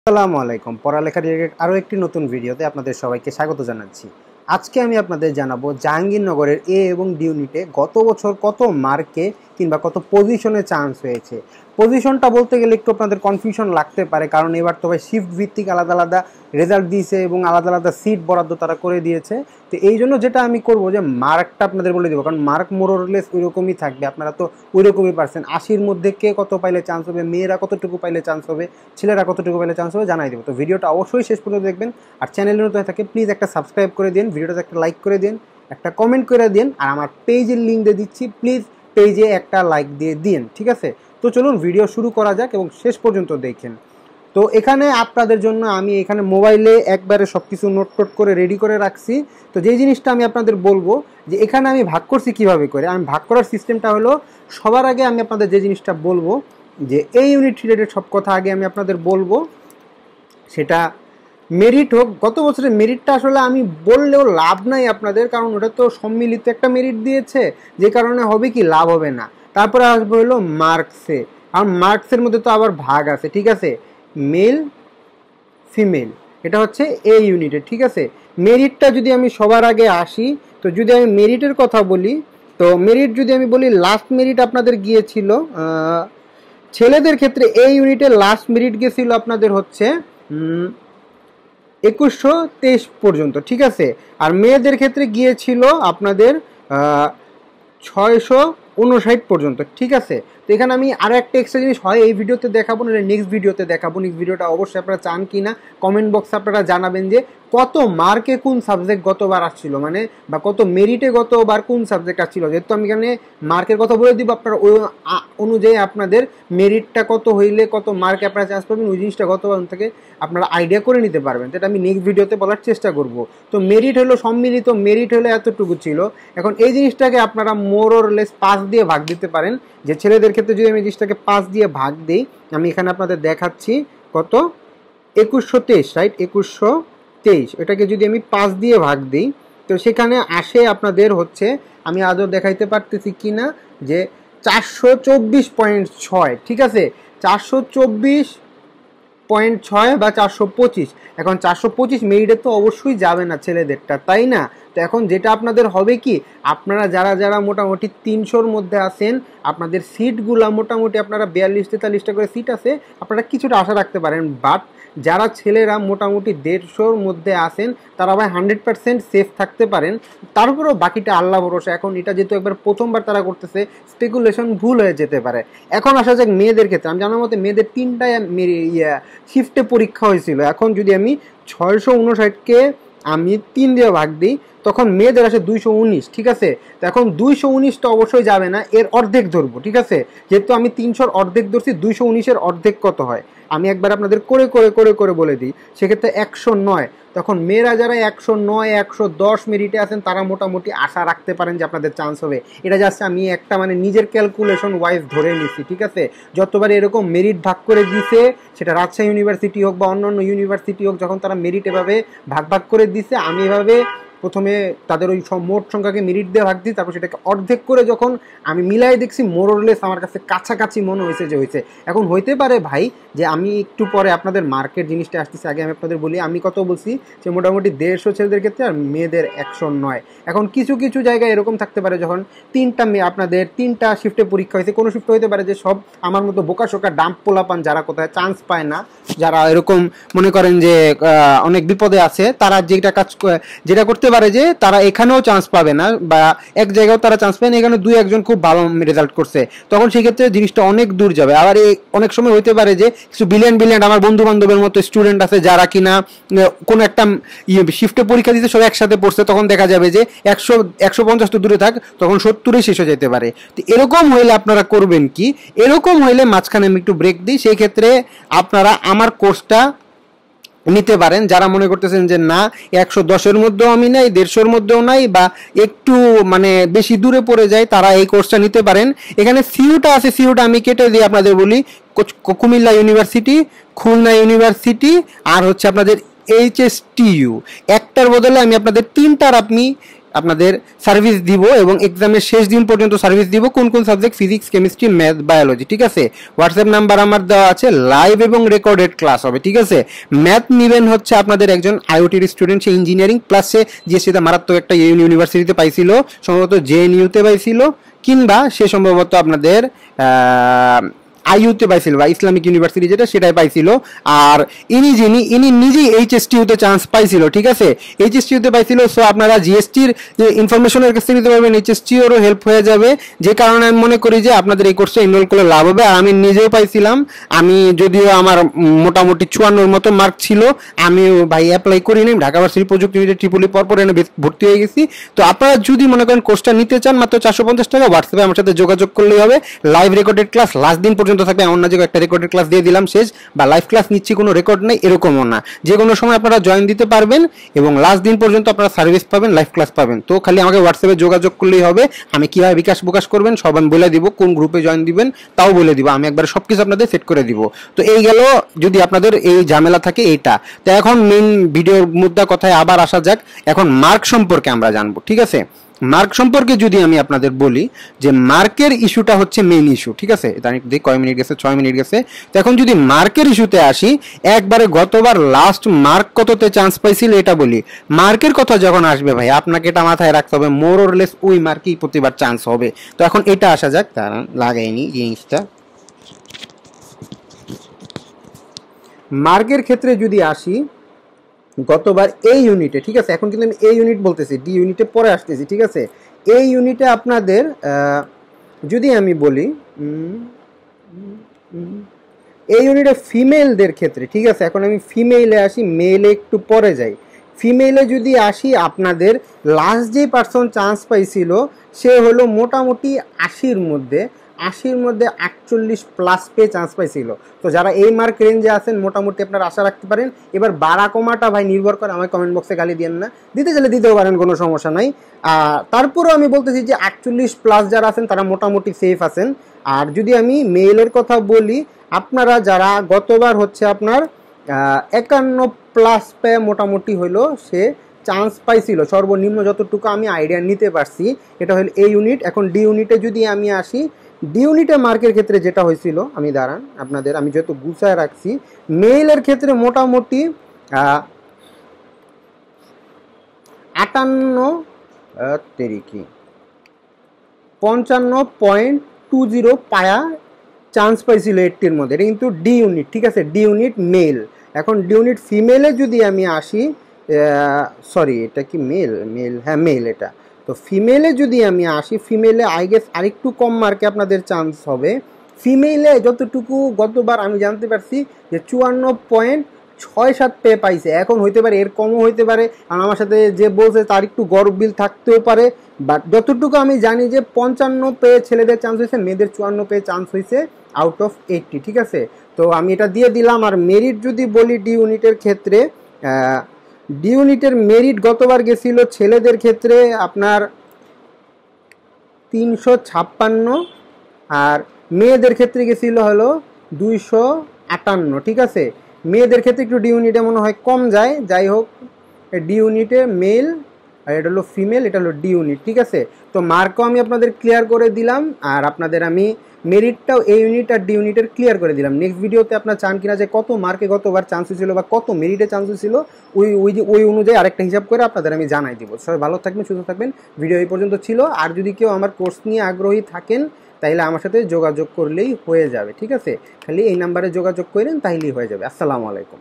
আসসালামু আলাইকুম। পড়ালেখার আরও একটি নতুন ভিডিওতে আপনাদের সবাইকে স্বাগত জানাচ্ছি। আজকে আমি আপনাদের জানাবো জাহাঙ্গীরনগরের এ এবং ডি ইউনিটে গত বছর কত মার্কে কিংবা কত পজিশনে চান্স হয়েছে। পজিশনটা বলতে গেলে একটু আপনাদের কনফিউশন লাগতে পারে, কারণ এবার তো ভাই শিফট ভিত্তিক আলাদা আলাদা রেজাল্ট দিয়েছে এবং আলাদা আলাদা সিট বরাদ্দ তারা করে দিয়েছে। তো এই জন্য যেটা আমি করব যে মার্কটা আপনাদের বলে দেবো, কারণ মার্ক মোরলেস ওই রকমই থাকবে, আপনারা তো ওই রকমই পারছেন। 80-র মধ্যে কে কত পাইলে চান্স হবে, মেয়েরা কতটুকু পাইলে চান্স হবে, ছেলেরা কতটুকু পাইলে চান্স হবে জানাই দেবো। তো ভিডিওটা অবশ্যই শেষ পর্যন্ত দেখবেন। আর চ্যানেলের নতুন থাকে প্লিজ একটা সাবস্ক্রাইব করে দিন, ভিডিওটাতে একটা লাইক করে দিন, একটা কমেন্ট করে দিন, আর আমার পেজের লিঙ্ক দিয়ে দিচ্ছি, প্লিজ পেজে একটা লাইক দিয়ে দিন, ঠিক আছে? তো চলুন ভিডিও শুরু করা যাক এবং শেষ পর্যন্ত দেখেন। তো এখানে আপনাদের জন্য আমি এখানে মোবাইলে একবারে সব কিছু নোট করে রেডি করে রাখছি। তো যেই জিনিসটা আমি আপনাদের বলবো যে এখানে আমি ভাগ করছি কিভাবে করে, আমি ভাগ করার সিস্টেমটা হলো, সবার আগে আমি আপনাদের যে জিনিসটা বলবো যে এই ইউনিট রিলেটেড সব কথা আগে আমি আপনাদের বলবো, সেটা মেরিট হোক। গত বছরের মেরিটটা আসলে আমি বললেও লাভ নাই আপনাদের, কারণ ওটা তো সম্মিলিত একটা মেরিট দিয়েছে, যে কারণে হবে কি লাভ হবে না। তারপরে আসবে হলো মার্কসে, আর মার্কসের মধ্যে তো আবার ভাগ আছে, ঠিক আছে, মেল ফিমেল, এটা হচ্ছে এই ইউনিটে, ঠিক আছে। মেরিটটা যদি আমি সবার আগে আসি, তো যদি আমি মেরিটের কথা বলি, তো মেরিট যদি আমি বলি, লাস্ট মেরিট আপনাদের গিয়েছিল ছেলেদের ক্ষেত্রে এই ইউনিটে লাস্ট মেরিট গিয়েছিল আপনাদের হচ্ছে 2123 পর্যন্ত, ঠিক আছে। আর মেয়েদের ক্ষেত্রে গিয়েছিল আপনাদের 659 পর্যন্ত, ঠিক আছে। তো এখানে আমি আরও একটা এক্সট্রা জিনিস হয় এই ভিডিওতে দেখাবো, না নেক্সট ভিডিওতে দেখাবো। নেক্সট ভিডিওটা অবশ্যই আপনারা চান কি না কমেন্ট বক্সে আপনারা জানাবেন যে কত মার্কে কোন সাবজেক্ট গতবার আসছিল, মানে বা কত মেরিটে গতবার কোন সাবজেক্ট আসছিল। যেহেতু আমি এখানে মার্কের কথা বলে দিব, আপনারা ওই অনুযায়ী আপনাদের মেরিটটা কত হইলে কত মার্কে আপনারা চান্স পাবেন, ওই জিনিসটা গতবার থেকে আপনারা আইডিয়া করে নিতে পারবেন। সেটা আমি নেক্সট ভিডিওতে বলার চেষ্টা করব। তো মেরিট হলো সম্মিলিত মেরিট হলো এতটুকু ছিল। এখন এই জিনিসটাকে আপনারা মোর অর লেস 5 দিয়ে ভাগ দিতে পারেন। যে ছেলেদের ক্ষেত্রে যদি আমি জিনিসটাকে 5 দিয়ে ভাগ দিই, আমি এখানে আপনাদের দেখাচ্ছি কত 2123, রাইট, 2123, এটাকে যদি আমি 5 দিয়ে ভাগ দিই, তো সেখানে আসে আপনাদের হচ্ছে, আমি আদৌ দেখাইতে পারতেছি কি না, যে 424.6, ঠিক আছে, 424.6 বা 425। এখন 425 মেরিটে তো অবশ্যই যাবে না ছেলেদেরটা, তাই না? তো এখন যেটা আপনাদের হবে কি, আপনারা যারা যারা মোটামুটি 300-র মধ্যে আছেন, আপনাদের সিটগুলা মোটামুটি আপনারা 42-43টা করে সিট আছে, আপনারা কিছুটা আশা রাখতে পারেন। বাট যারা ছেলেরা মোটামুটি 150-র মধ্যে আসেন, তারা ভাই 100% সেফ থাকতে পারেন। তারপরেও বাকিটা আল্লাহ ভরসা। এখন এটা যেহেতু একবার প্রথমবার তারা করতেছে, স্পেকুলেশন ভুল হয়ে যেতে পারে। এখন আসা যাক মেয়েদের ক্ষেত্রে। আমি জানার মতে মেয়েদের 3টা শিফটে পরীক্ষা হয়েছিল। এখন যদি আমি 659কে আমি 3 দিয়ে ভাগ দিই, তখন মেয়েদের আসে 219, ঠিক আছে। তো এখন 219টা অবশ্যই যাবে না, এর অর্ধেক ধরবো, ঠিক আছে। যেহেতু আমি 300-র অর্ধেক ধরছি, 219-এর অর্ধেক কত হয় আমি একবার আপনাদের করে করে করে করে বলে দিই, সেক্ষেত্রে 109। তখন মেয়েরা যারা 109 110 মেরিটে আছেন, তারা মোটামুটি আশা রাখতে পারেন যে আপনাদের চান্স হবে। এটা জাস্ট আমি একটা মানে নিজের ক্যালকুলেশন ওয়াইজ ধরে নিচ্ছি, ঠিক আছে। যতবার এরকম মেরিট ভাগ করে দিছে, সেটা রাজশাহী ইউনিভার্সিটি হোক বা অন্যান্য ইউনিভার্সিটি হোক, যখন তারা মেরিট এভাবে ভাগ ভাগ করে দিছে, আমি এভাবে প্রথমে তাদের ওই মোট সংখ্যাকে মেরিট দিয়ে ভাগ দিই, তারপর সেটাকে অর্ধেক করে যখন আমি মিলাই দেখছি, মোরলেস আমার কাছে কাছাকাছি মনে হয়েছে যে হয়েছে। এখন হইতে পারে ভাই যে আমি একটু পরে আপনাদের মার্কেট জিনিসটা আসতেছে, আগে আমি আপনাদের বলি আমি কত বলছি, যে মোটামুটি 150 ছেলেদের ক্ষেত্রে আর মেয়েদের 109। এখন কিছু কিছু জায়গায় এরকম থাকতে পারে, যখন আপনাদের 3টা শিফটে পরীক্ষা হয়েছে, কোনো শিফট হইতে পারে যে সব আমার মতো বোকাশোকা ডাম্প পোলাপান যারা কোথায় চান্স পায় না, যারা এরকম মনে করেন যে অনেক বিপদে আছে, তারা যেটা করতে পারে যে তারা এখানেও চান্স পাবে না, বা এক জায়গাও তারা চান্স পায় না, এখানে 2-1 খুব ভালো রেজাল্ট করছে, তখন সেক্ষেত্রে জিনিসটা অনেক দূর যাবে। আবার অনেক সময় হইতে পারে যে কিছু বিলিয়ন আমার বন্ধু বান্ধবের মতো স্টুডেন্ট আছে, যারা কিনা কোনো একটা শিফটে পরীক্ষা দিতে সব একসাথে পড়ছে, তখন দেখা যাবে যে 150 তো দূরে থাক, তখন 70-এ শেষ হয়ে যেতে পারে। তো এরকম হইলে আপনারা করবেন কি, এরকম হইলে মাঝখানে আমি একটু ব্রেক দিই, সেই ক্ষেত্রে আপনারা আমার কোর্সটা নিতে পারেন। যারা মনে করতেছেন যে না 110-এর মধ্যেও আমি নাই, 150-এর মধ্যেও নাই, বা একটু মানে বেশি দূরে পড়ে যায়, তারা এই কোর্সটা নিতে পারেন। এখানে সিইউটা আছে, সিইউটা আমি কেটে দিয়ে আপনাদের বলি, কুমিল্লা ইউনিভার্সিটি, খুলনা ইউনিভার্সিটি, আর হচ্ছে আপনাদের HSTU, একটার বদলে আমি আপনাদের 3টার আপনি আপনাদের সার্ভিস দিব এবং এক্সামের শেষ দিন পর্যন্ত সার্ভিস দিব কোন কোন subject physics chemistry math biology, ঠিক আছে। হোয়াটসঅ্যাপ নাম্বার আমার দেওয়া আছে, লাইভ এবং রেকর্ডেড ক্লাস হবে, ঠিক আছে। ম্যাথ নিবেন হচ্ছে আপনাদের একজন আইওটির স্টুডেন্ট, সে ইঞ্জিনিয়ারিং প্লাস সে জিএসসিতে মারাত্মক একটা ইউনিভার্সিটিতে পাইছিল, সম্ভবত জেএনইউতে পাইছিল, কিংবা সে সম্ভবত আপনাদের আইইউতে পাইছিল বা ইসলামিক ইউনিভার্সিটি যেটা সেটাই পাইছিল। আর ইনি নিজেই এইচএসটিউতে চান্স পাইছিল, ঠিক আছে, এইচএসটিউতে পাইছিল। সো আপনারা জিএসটির যে ইনফরমেশনের কাছে নিতে পারবেন, এইচএসটিউরও হেল্প হয়ে যাবে, যে কারণে আমি মনে করি যে আপনাদের এই কোর্সে এনরোল করলে লাভ হবে। আর আমি নিজেও পাইছিলাম, আমি যদিও আমার মোটামুটি 54 মতো মার্ক ছিল, আমিও ভাই অ্যাপ্লাই করি নাই, ঢাকা ভার্সিটি প্রযুক্তি ট্রিপলি পরপর এনে ভর্তি হয়ে গেছি। তো আপনারা যদি মনে করেন কোর্সটা নিতে চান মাত্র 450 টাকা, হোয়াটসঅ্যাপে আমার সাথে যোগাযোগ করলেই হবে। লাইভ রেকর্ডেড ক্লাস লাস্ট দিন পর্যন্ত থাকবে, এমন না যে একটা রেকর্ডেড ক্লাস দিয়ে দিলাম শেষ, বা লাইভ ক্লাস নিচ্ছি কোনো রেকর্ড নেই এরকমও না, যে কোনো সময় আপনারা জয়েন দিতে পারবেন এবং লাস্ট দিন পর্যন্ত আপনারা সার্ভিস পাবেন, লাইভ ক্লাস পাবেন। তো খালি আমাকে হোয়াটসঅ্যাপে যোগাযোগ করলেই হবে, আমি কিভাবে বিকাশ প্রকাশ করবেন সব আমি বলে দিব, কোন গ্রুপে জয়েন দিবেন তাও বলে দিব, আমি একবার সবকিছু আপনাদের সেট করে দিব। তো এই গেল যদি আপনাদের এই ঝামেলা থাকে এইটা। তো এখন মেইন ভিডিওর মুদ্রা কথায় আবার আসা যাক, এখন মার্ক সম্পর্কে আমরা জানবো, ঠিক আছে। মার্ক সম্পর্কে যদি আমি আপনাদের বলি যে মার্কের ইস্যুটা হচ্ছে মেইন ইস্যু, ঠিক আছে। এটা দেখি কয় মিনিট গেছে, 6 মিনিট গেছে। তো এখন যদি মার্কের ইস্যুতে আসি, একবারে গতবার লাস্ট মার্ক কততে চান্স পাইছিল এটা বলি। মার্কের কথা যখন আসবে ভাই আপনাকে এটা মাথায় রাখতে হবে, মোর অর লেস ওই মার্কেই প্রতিবার চান্স হবে। তো এখন এটা আসা যাক, তারা লাগাইনি জিনিসটা। মার্কের ক্ষেত্রে যদি আসি, গতবার এই ইউনিটে, ঠিক আছে, এখন কিন্তু আমি এই ইউনিট বলতেছি, ডি ইউনিটে পরে আসতেছি, ঠিক আছে। এই ইউনিটে আপনাদের যদি আমি বলি এই ইউনিটে ফিমেলদের ক্ষেত্রে, ঠিক আছে, এখন আমি ফিমেইলে আসি, মেলে একটু পরে যাই। ফিমেইলে যদি আসি, আপনাদের লাস্ট যে পার্সন চান্স পাইছিল সে হলো মোটামুটি 80-র মধ্যে 48+ পেয়ে চান্স পাইছিল। তো যারা এই মার্ক রেঞ্জে আছেন মোটামুটি আপনারা আশা রাখতে পারেন। এবার বাড়া কমাটা ভাই নির্ভর করে, আমার কমেন্ট বক্সে গালি দিয়েন না, দিতে চাইলে দিতেও পারেন, কোনো সমস্যা নাই। তারপরেও আমি বলতেছি যে 48+ যারা আছেন তারা মোটামুটি সেফ আছেন। আর যদি আমি মেইলের কথা বলি, আপনারা যারা গতবার হচ্ছে আপনার 51+ পেয়ে মোটামুটি হইলো সে চান্স পাইছিল, সর্বনিম্ন যতটুকু আমি আইডিয়া নিতে পারছি এটা হলো এই ইউনিট। এখন ডি ইউনিটে যদি আমি আসি, ডি ইউনিটে মার্কের ক্ষেত্রে যেটা হয়েছিল, আমি দাঁড়ান আপনাদের আমি যেহেতু গুছায় রাখছি, মেইলের ক্ষেত্রে মোটামুটি 55.20 পায়া চান্স পাইছিল 80-র মধ্যে। এটা কিন্তু ডি ইউনিট, ঠিক আছে, ডি ইউনিট মেল। এখন ডি ইউনিট ফিমেলে যদি আমি আসি, সরি এটা কি মেল, হ্যাঁ মেল এটা। তো ফিমেলে যদি আমি আসি, ফিমেলে আই গেস আরেকটু কম মার্কে আপনাদের চান্স হবে। ফিমেলে যতটুকু গতবার আমি জানতে পারছি যে 54.67 পেয়ে পাইছে, এখন হইতে পারে এর কমও হইতে পারে, আর আমার সাথে যে বলছে তার একটু গরবিল থাকতেও পারে। বাট যতটুকু আমি জানি যে 55 পেয়ে ছেলেদের চান্স হয়েছে, মেয়েদের 54 পেয়ে চান্স হয়েছে আউট অফ 80, ঠিক আছে। তো আমি এটা দিয়ে দিলাম। আর মেরিট যদি বলি ডি ইউনিটের ক্ষেত্রে, ডি ইউনিটের মেরিট গতবার গেছিল ছেলেদের ক্ষেত্রে আপনার 356, আর মেয়েদের ক্ষেত্রে গেছিল হলো 258, ঠিক আছে। মেয়েদের ক্ষেত্রে একটু ডি ইউনিটে মনে হয় কম যায়, যাই হোক ডি ইউনিটে মেল আর এটা হলো ফিমেল, এটা হলো ডি ইউনিট, ঠিক আছে। তো মার্কও আমি আপনাদের ক্লিয়ার করে দিলাম, আর আপনাদের আমি মেরিটটাও এই ইউনিট আর ডি ইউনিটের ক্লিয়ার করে দিলাম। নেক্সট ভিডিওতে আপনার চান কিনা যে কত মার্কে গতবার চান্স হয়েছিল বা কত মেরিটে চান্স হয়েছিল, ওই অনুযায়ী আরেকটা হিসাব করে আপনাদের আমি জানাই দিব। সবাই ভালো থাকবেন, সুস্থ থাকবেন। ভিডিও এই পর্যন্ত ছিল। আর যদি কেউ আমার কোর্স নিয়ে আগ্রহী থাকেন তাহলে আমার সাথে যোগাযোগ করলেই হয়ে যাবে, ঠিক আছে। খালি এই নাম্বারে যোগাযোগ করেন তাহলেই হয়ে যাবে। আসসালামু আলাইকুম।